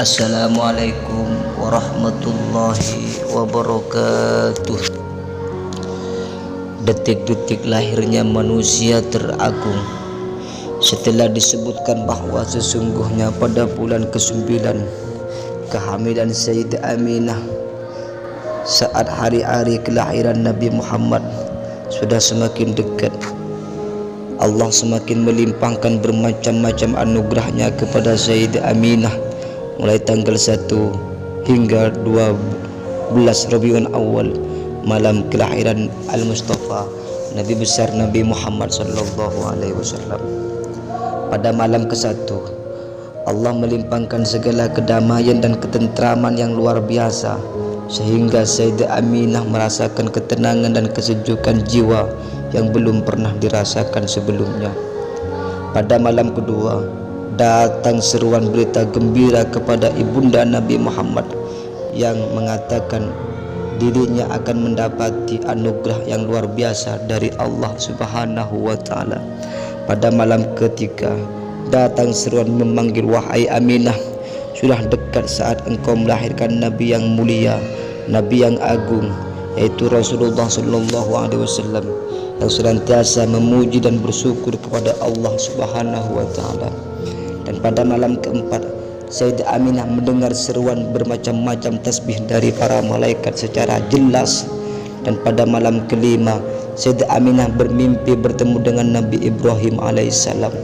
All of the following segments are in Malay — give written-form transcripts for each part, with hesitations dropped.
Assalamualaikum warahmatullahi wabarakatuh. Detik-detik lahirnya manusia teragung, setelah disebutkan bahwa sesungguhnya pada bulan ke-9 kehamilan Sayyidah Aminah, saat hari-hari kelahiran Nabi Muhammad sudah semakin dekat, Allah semakin melimpahkan bermacam-macam anugerahnya kepada Sayyidah Aminah mulai tanggal 1 hingga 12 Rabiul Awal, malam kelahiran Al-Mustafa Nabi besar Nabi Muhammad sallallahu alaihi wasallam. Pada malam ke-1 Allah melimpahkan segala kedamaian dan ketentraman yang luar biasa, sehingga Sayyidah Aminah merasakan ketenangan dan kesejukan jiwa yang belum pernah dirasakan sebelumnya. Pada malam kedua datang seruan berita gembira kepada ibunda Nabi Muhammad yang mengatakan dirinya akan mendapati anugerah yang luar biasa dari Allah Subhanahu wa taala. Pada malam ketiga datang seruan memanggil, wahai Aminah, sudah dekat saat engkau melahirkan Nabi yang mulia, Nabi yang agung, yaitu Rasulullah sallallahu alaihi wasallam, yang senantiasa memuji dan bersyukur kepada Allah Subhanahu wa taala. Dan pada malam keempat Sayyidah Aminah mendengar seruan bermacam-macam tasbih dari para malaikat secara jelas. Dan pada malam kelima Sayyidah Aminah bermimpi bertemu dengan Nabi Ibrahim alaihissalam.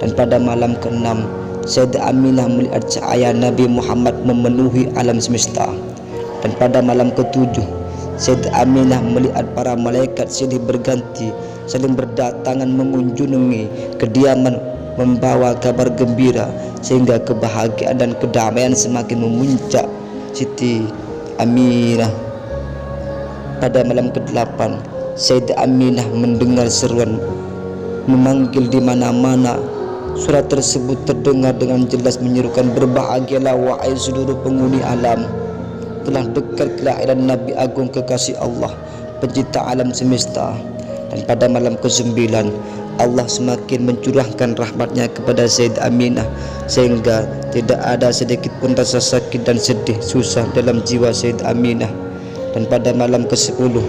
Dan pada malam keenam Sayyidah Aminah melihat cahaya Nabi Muhammad memenuhi alam semesta. Dan pada malam ketujuh Sayyidah Aminah melihat para malaikat silih berganti saling berdatangan mengunjungi kediaman, membawa kabar gembira, sehingga kebahagiaan dan kedamaian semakin memuncak Siti Aminah. Pada malam ke-8 Sayyidah Aminah mendengar seruan memanggil di mana-mana. Suara tersebut terdengar dengan jelas menyerukan, berbahagialah wahai seluruh penghuni alam, telah dekat kelahiran Nabi Agung kekasih Allah, pencipta alam semesta. Dan pada malam ke-9 Allah semakin mencurahkan rahmatnya kepada Sayyidah Aminah, sehingga tidak ada sedikit pun rasa sakit dan sedih susah dalam jiwa Sayyidah Aminah. Dan pada malam ke-10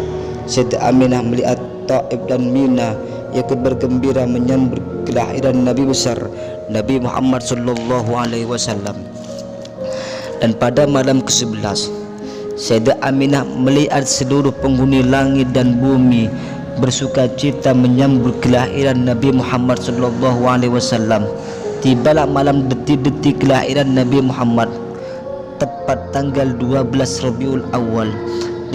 Sayyidah Aminah melihat Taif dan Mina ikut bergembira menyambut kelahiran Nabi besar Nabi Muhammad sallallahu alaihi wasallam. Dan pada malam ke-11 Sayyidah Aminah melihat seluruh penghuni langit dan bumi bersuka cita menyambut kelahiran Nabi Muhammad sallallahu alaihi wasallam. Tibalah malam detik-detik kelahiran Nabi Muhammad, tepat tanggal 12 Rabiul Awal.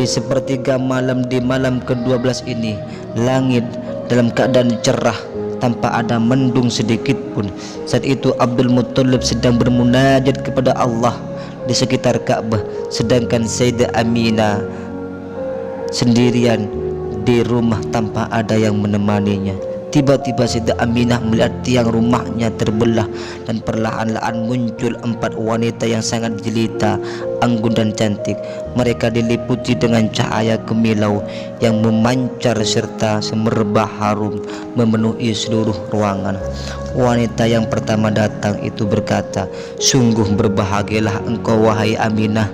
Di sepertiga malam di malam ke-12 ini, langit dalam keadaan cerah tanpa ada mendung sedikit pun. Saat itu Abdul Muttalib sedang bermunajat kepada Allah di sekitar Ka'bah, sedangkan Sayyidah Aminah sendirian di rumah tanpa ada yang menemaninya. Tiba-tiba Sayyidah Aminah melihat tiang rumahnya terbelah, dan perlahan-lahan muncul 4 wanita yang sangat jelita, anggun dan cantik. Mereka diliputi dengan cahaya kemilau yang memancar serta semerbak harum memenuhi seluruh ruangan. Wanita yang pertama datang itu berkata, sungguh berbahagialah engkau wahai Aminah,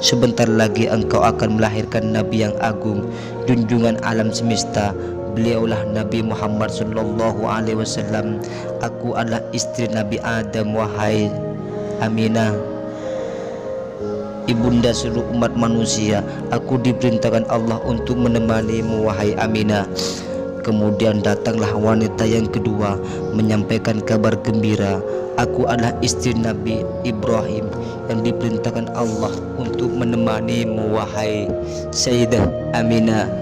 sebentar lagi engkau akan melahirkan Nabi yang agung, junjungan alam semesta. Beliaulah Nabi Muhammad sallallahu alaihi wasallam. Aku adalah istri Nabi Adam wahai Aminah, ibunda seluruh umat manusia. Aku diperintahkan Allah untuk menemanimu wahai Aminah. Kemudian datanglah wanita yang kedua menyampaikan kabar gembira. Aku adalah istri Nabi Ibrahim yang diperintahkan Allah untuk menemanimu wahai Sayyidah Aminah.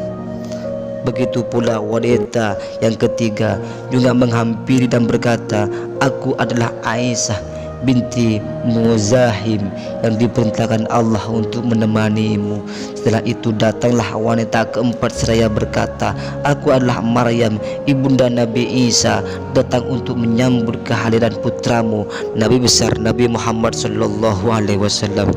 Begitu pula wanita yang ketiga juga menghampiri dan berkata, aku adalah Aisyah binti Muzahim yang diperintahkan Allah untuk menemanimu. Setelah itu datanglah wanita keempat seraya berkata, aku adalah Maryam ibunda Nabi Isa, datang untuk menyambut kehadiran putramu Nabi besar Nabi Muhammad sallallahu alaihi wasallam.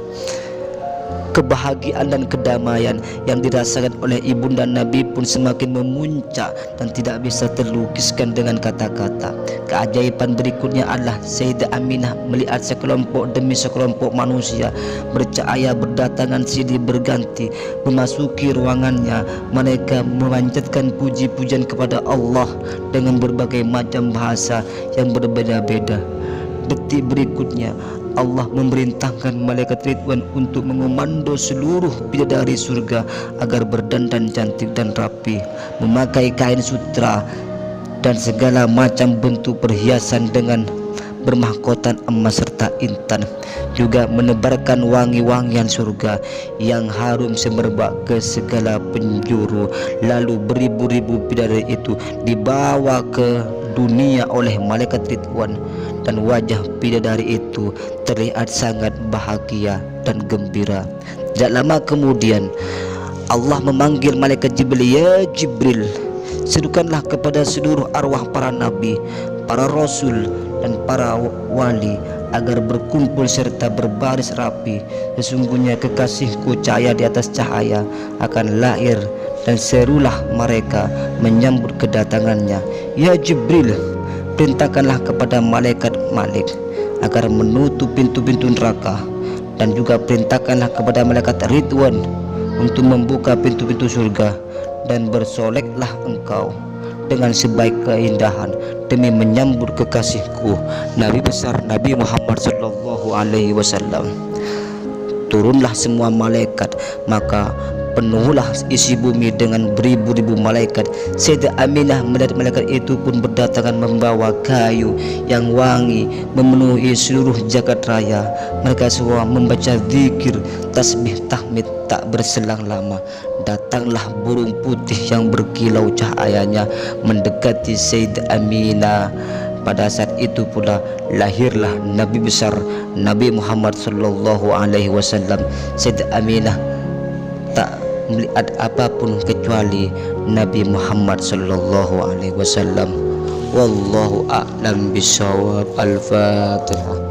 kebahagiaan dan kedamaian yang dirasakan oleh ibunda Nabi pun semakin memuncak dan tidak bisa terlukiskan dengan kata-kata. Keajaiban berikutnya adalah Sayyidah Aminah melihat sekelompok demi sekelompok manusia bercahaya berdatangan silih berganti memasuki ruangannya. Mereka memanjatkan puji-pujian kepada Allah dengan berbagai macam bahasa yang berbeda-beda. Detik berikutnya Allah memerintahkan malaikat Ridwan untuk mengomando seluruh bidadari surga agar berdandan cantik dan rapi, memakai kain sutra dan segala macam bentuk perhiasan dengan bermahkota emas serta intan, juga menebarkan wangi-wangian surga yang harum semerbak ke segala penjuru. Lalu beribu-ribu bidadari itu dibawa ke dunia oleh malaikat Ridwan, dan wajah bidadari itu terlihat sangat bahagia dan gembira. Tidak lama kemudian Allah memanggil malaikat Jibril, "Ya Jibril, serukanlah kepada seluruh arwah para nabi, para rasul dan para wali agar berkumpul serta berbaris rapi. Sesungguhnya kekasihku cahaya di atas cahaya akan lahir, dan serulah mereka menyambut kedatangannya. Ya Jibril, perintahkanlah kepada malaikat Malik agar menutup pintu-pintu neraka, dan juga perintahkanlah kepada malaikat Ridwan untuk membuka pintu-pintu surga, dan bersoleklah engkau dengan sebaik keindahan demi menyambut kekasihku Nabi besar Nabi Muhammad sallallahu alaihi wasallam." Turunlah semua malaikat, maka penuhlah isi bumi dengan beribu-ribu malaikat. Sayyidah Aminah melihat malaikat itu pun berdatangan membawa kayu yang wangi memenuhi seluruh jagat raya. Mereka semua membaca zikir, tasbih, tahmid tak berselang lama. Datanglah burung putih yang berkilau cahayanya mendekati Sayyidah Aminah. Pada saat itu pula lahirlah Nabi besar Nabi Muhammad sallallahu alaihi wasallam. Sayyidah Aminah tak melihat apapun kecuali Nabi Muhammad sallallahu alaihi wasallam. Wallahu a'lam bishawab. Al-Fatihah.